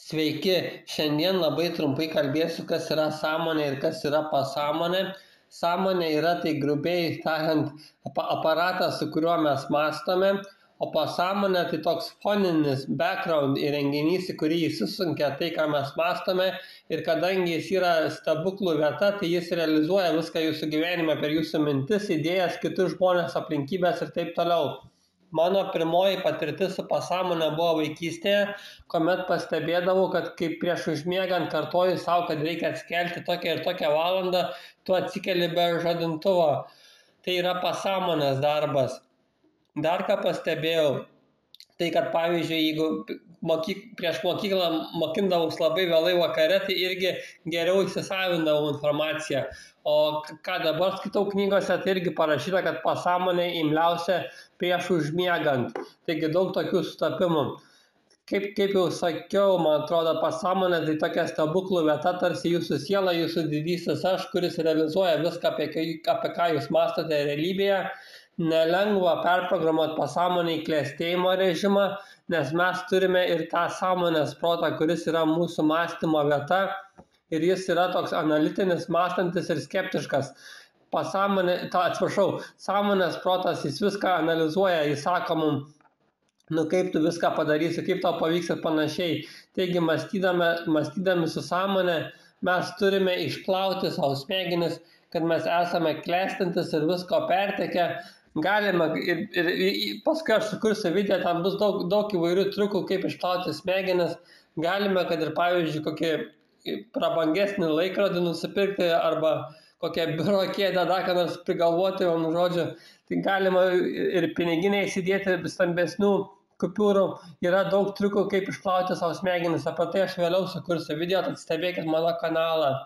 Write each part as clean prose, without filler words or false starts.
Sveiki, šiandien labai trumpai kalbėsiu, kas yra sąmonė ir kas yra pasąmonė. Sąmonė yra, tai grubiai tariant, aparatas, su kuriuo mes mąstome, o pasąmonė tai toks foninis background įrenginys, į kurį įsisunkia tai, ką mes mąstome, ir kadangi jis yra stebuklų vieta, tai jis realizuoja viską jūsų gyvenime per jūsų mintis, idėjas, kitus žmonės, aplinkybės ir taip toliau. Mano pirmoji patirtis su pasąmonė buvo vaikystėje, kuomet pastebėdavau, kad kaip prieš užmiegant kartoju savo, kad reikia atsikelti tokią ir tokią valandą, tu atsikeli be žadintuvo. Tai yra pasąmonės darbas. Dar ką pastebėjau, tai kad pavyzdžiui, jeigu prieš mokyklą mokindavus labai vėlai vakare, tai irgi geriau įsisavindavau informaciją. O ką dabar skaitau knygose, tai irgi parašyta, kad pasąmonė imliausia prieš užmiegant. Taigi daug tokių sutapimų. Kaip jau sakiau, man atrodo, pasąmonė tai tokia stebuklų vieta, tarsi jūsų siela, jūsų didysis aš, kuris realizuoja viską, apie ką jūs mąstote realybėje. Nelengva perprogramuoti pasąmonę į klestėjimo režimą, nes mes turime ir tą sąmonės protą, kuris yra mūsų mąstymo vieta, ir jis yra toks analitinis, mąstantis ir skeptiškas. Sąmonės protas, jis viską analizuoja, jis sako mums, kaip tu viską padarysi, kaip tau pavyks ir panašiai. Taigi, mąstydami su sąmonė, mes turime išplauti savo smegenis, kad mes esame klestintis ir visko pertekę. Galime, ir paskui aš sukursiu video, tam bus daug įvairių triukų, kaip išplauti smegenis. Galime, kad ir pavyzdžiui, kokį prabangesnį laikrodį nusipirkti arba kokią biuro kėdę, ką nors prigalvoti, žodžiu. Tai galima ir piniginiai įsidėti stambesnių kupiūrų. Yra daug triukų, kaip išplauti savo smegenis. Apie tai aš vėliau sukursiu video, tad stebėkit mano kanalą.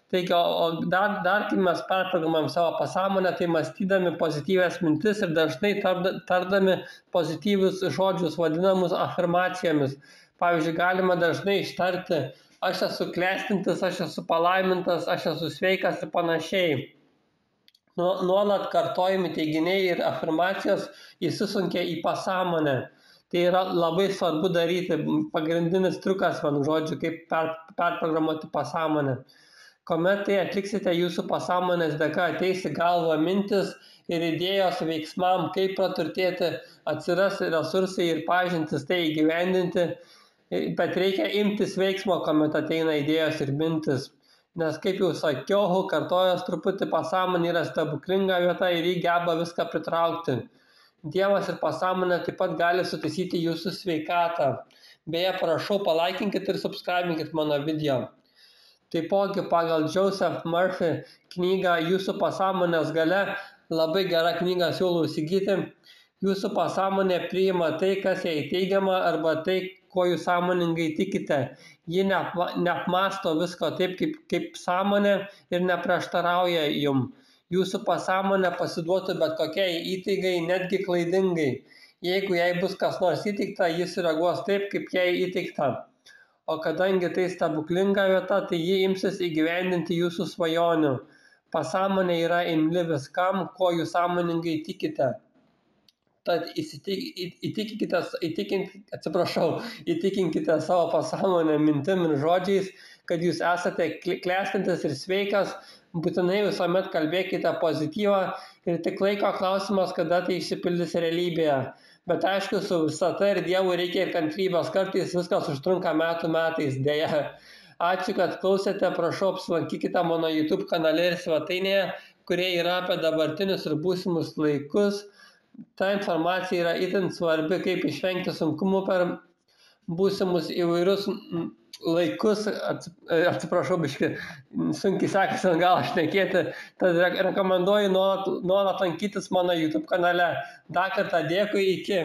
Taigi, o dar kai mes perprogramuojam savo pasąmonę, tai mąstydami pozityvias mintis ir dažnai tardami pozityvius žodžius vadinamus afirmacijomis. Pavyzdžiui, galima dažnai ištarti, aš esu klestintis, aš esu palaimintas, aš esu sveikas ir panašiai. Nuolat kartojami teiginiai ir afirmacijos įsisunkia į pasąmonę. Tai yra labai svarbu daryti, pagrindinis triukas, žodžiu, kaip perprogramuoti pasąmonę. Kuomet tai atliksite, jūsų pasąmonės dėka ateis į galvą mintis ir idėjos veiksmam, kaip praturtėti, atsiras resursai ir pažintis tai įgyvendinti, bet reikia imtis veiksmo, kuomet ateina idėjos ir mintis. Nes, kaip jau sakiau, kartojas truputį, pasąmonė yra stebuklinga vieta ir jį geba viską pritraukti. Dievas ir pasąmonė taip pat gali sutaisyti jūsų sveikatą. Beje, prašau, palaikinkit ir subscribinkit mano video. Taipogi pagal Joseph Murphy knygą Jūsų pasąmonės galia, labai gera knyga, siūlau įsigyti. Jūsų pasąmonė priima tai, kas jai teigiama, arba tai, ko jūs sąmoningai tikite. Ji neapmąsto visko taip, kaip sąmonė ir neprieštarauja jum. Jūsų pasąmonė pasiduotų bet kokiai įtaigai, netgi klaidingai. Jeigu jai bus kas nors įteikta, jis reaguos taip, kaip jai įteikta. O kadangi tai stebuklinga vieta, tai ji imsis įgyvendinti jūsų svajonių. Pasąmonė yra imli viskam, ko jūs sąmoningai tikite. Tad įtikinkite savo pasąmonę mintim ir žodžiais, kad jūs esate klestintis ir sveikas, būtinai visuomet kalbėkite pozityvą ir tik laiko klausimas, kada tai išsipildys realybėje. Bet aišku, su visata ir Dievu reikia ir kantrybės, kartais viskas užtrunka metais, dėja. Ačiū, kad klausėte, prašau, apsilankykite mano YouTube kanale ir svetainėje, kurie yra apie dabartinius ir būsimus laikus. Ta informacija yra itin svarbi, kaip išvengti sunkumų per būsimus įvairius laikus. Atsiprašau, biškį, sunkiai sekasi ant galo šnekėti, tad rekomenduoju nuolat lankytis mano YouTube kanale. Dar kartą dėkui, iki.